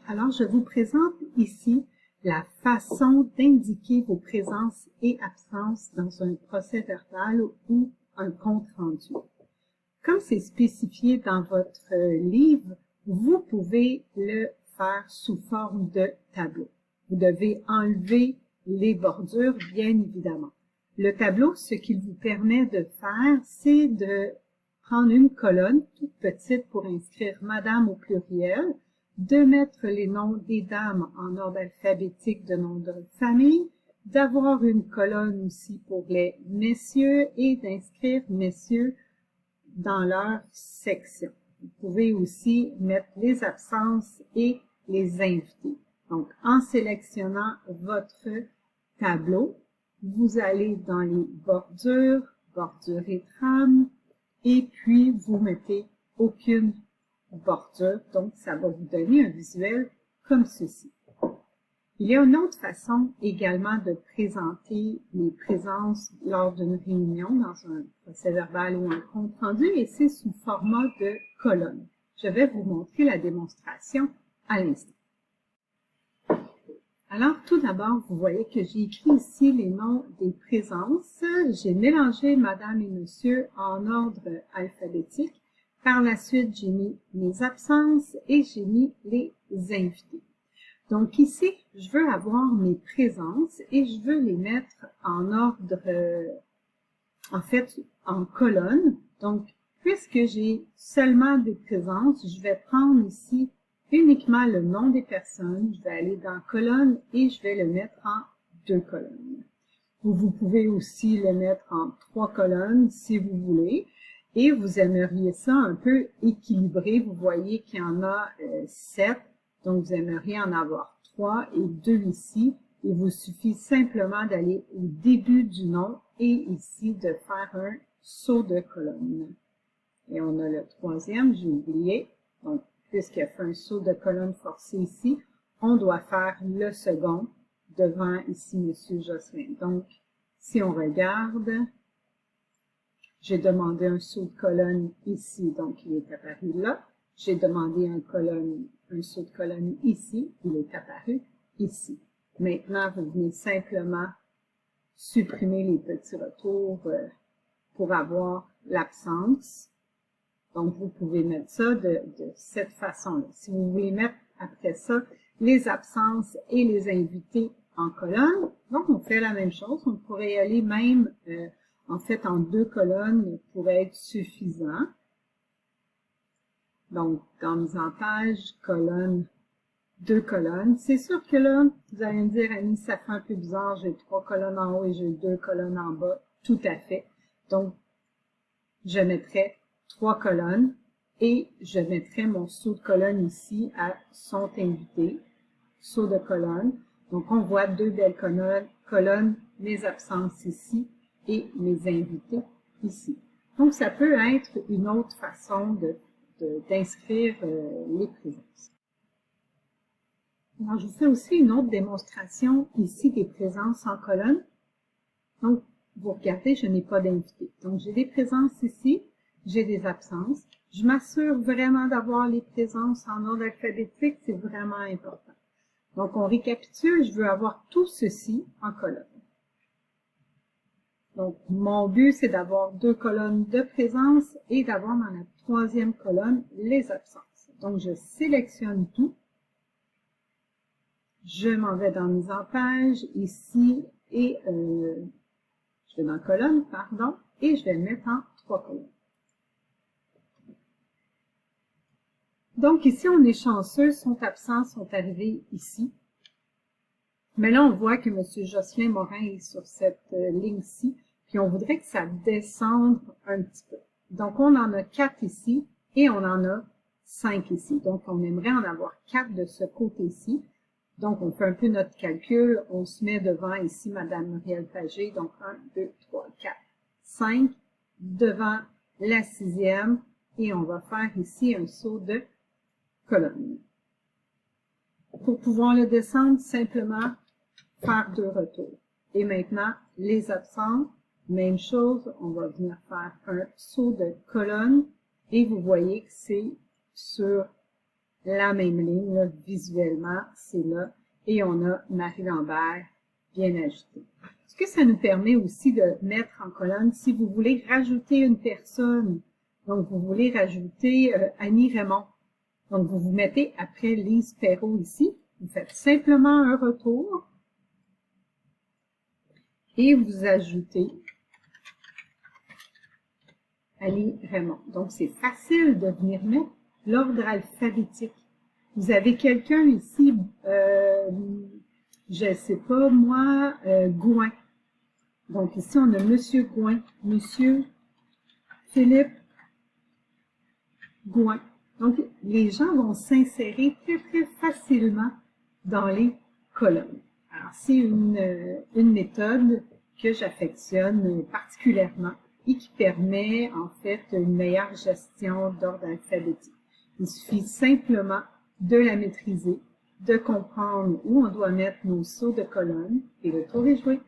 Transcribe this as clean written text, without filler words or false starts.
Alors, je vous présente ici la façon d'indiquer vos présences et absences dans un procès-verbal ou un compte-rendu. Comme c'est spécifié dans votre livre, vous pouvez le faire sous forme de tableau. Vous devez enlever les bordures, bien évidemment. Le tableau, ce qu'il vous permet de faire, c'est de prendre une colonne toute petite pour inscrire Madame au pluriel, de mettre les noms des dames en ordre alphabétique de nom de famille, d'avoir une colonne aussi pour les messieurs et d'inscrire messieurs dans leur section. Vous pouvez aussi mettre les absences et les invités. Donc, en sélectionnant votre tableau, vous allez dans les bordures, bordure et trame, et puis vous mettez aucune bordure, donc ça va vous donner un visuel comme ceci. Il y a une autre façon également de présenter les présences lors d'une réunion dans un procès-verbal ou un compte-rendu, et c'est sous format de colonne. Je vais vous montrer la démonstration à l'instant. Alors, tout d'abord, vous voyez que j'ai écrit ici les noms des présences. J'ai mélangé Madame et Monsieur en ordre alphabétique. Par la suite, j'ai mis mes absences et j'ai mis les invités. Donc ici, je veux avoir mes présences et je veux les mettre en ordre, en colonne. Donc, puisque j'ai seulement des présences, je vais prendre ici uniquement le nom des personnes. Je vais aller dans colonne et je vais le mettre en 2 colonnes. Vous pouvez aussi le mettre en 3 colonnes si vous voulez. Et vous aimeriez ça un peu équilibré. Vous voyez qu'il y en a 7. Donc, vous aimeriez en avoir 3 et 2 ici. Il vous suffit simplement d'aller au début du nom et ici de faire un saut de colonne. Et on a le troisième, j'ai oublié. Donc, puisqu'il a fait un saut de colonne forcé ici, on doit faire le second devant ici M. Josselin. Donc, si on regarde, j'ai demandé un saut de colonne ici, donc il est apparu là. J'ai demandé un saut de colonne ici, il est apparu ici. Maintenant, vous venez simplement supprimer les petits retours pour avoir l'absence. Donc, vous pouvez mettre ça de cette façon-là. Si vous voulez mettre après ça les absences et les invités en colonne, donc on fait la même chose. On pourrait y aller même en 2 colonnes pourrait être suffisant. Donc, dans mise en page, colonne, 2 colonnes. C'est sûr que là, vous allez me dire, Annie, ça fait un peu bizarre, j'ai 3 colonnes en haut et j'ai 2 colonnes en bas. Tout à fait. Donc, je mettrai 3 colonnes et je mettrai mon saut de colonne ici à sont invités, saut de colonne. Donc, on voit 2 belles colonnes, mes absences ici et mes invités ici. Donc, ça peut être une autre façon d'inscrire les présences. Alors, je vous fais aussi une autre démonstration ici des présences en colonne. Donc, vous regardez, je n'ai pas d'invité. Donc, j'ai des présences ici, j'ai des absences. Je m'assure vraiment d'avoir les présences en ordre alphabétique, c'est vraiment important. Donc, on récapitule, je veux avoir tout ceci en colonne. Donc, mon but, c'est d'avoir 2 colonnes de présence et d'avoir dans la 3e colonne les absences. Donc, je sélectionne tout. Je m'en vais dans mise en page, ici, et je vais dans colonne, pardon, et je vais le mettre en 3 colonnes. Donc, ici, on est chanceux, sont absents, sont arrivés ici. Mais là, on voit que M. Josselin Morin est sur cette ligne-ci, puis on voudrait que ça descende un petit peu. Donc, on en a 4 ici et on en a 5 ici. Donc, on aimerait en avoir 4 de ce côté-ci. Donc, on fait un peu notre calcul. On se met devant ici Mme Muriel Pagé. Donc, 1, 2, 3, 4, 5. Devant la 6e. Et on va faire ici un saut de colonne. Pour pouvoir le descendre, simplement faire 2 retours. Et maintenant, les absents, même chose, on va venir faire un saut de colonne et vous voyez que c'est sur la même ligne, là, visuellement, c'est là. Et on a Marie Lambert bien ajouté. Ce que ça nous permet aussi de mettre en colonne, si vous voulez rajouter une personne, donc vous voulez rajouter Annie Raymond. Donc vous vous mettez après Lise Perrault ici, vous faites simplement un retour et vous ajoutez Annie Raymond. Donc c'est facile de venir mettre l'ordre alphabétique. Vous avez quelqu'un ici, je sais pas moi, Gouin. Donc ici on a Monsieur Gouin, Monsieur Philippe Gouin. Donc les gens vont s'insérer très très facilement dans les colonnes. Alors c'est une méthode que j'affectionne particulièrement et qui permet en fait une meilleure gestion d'ordre alphabétique. Il suffit simplement de la maîtriser, de comprendre où on doit mettre nos sauts de colonne et le tour est joué.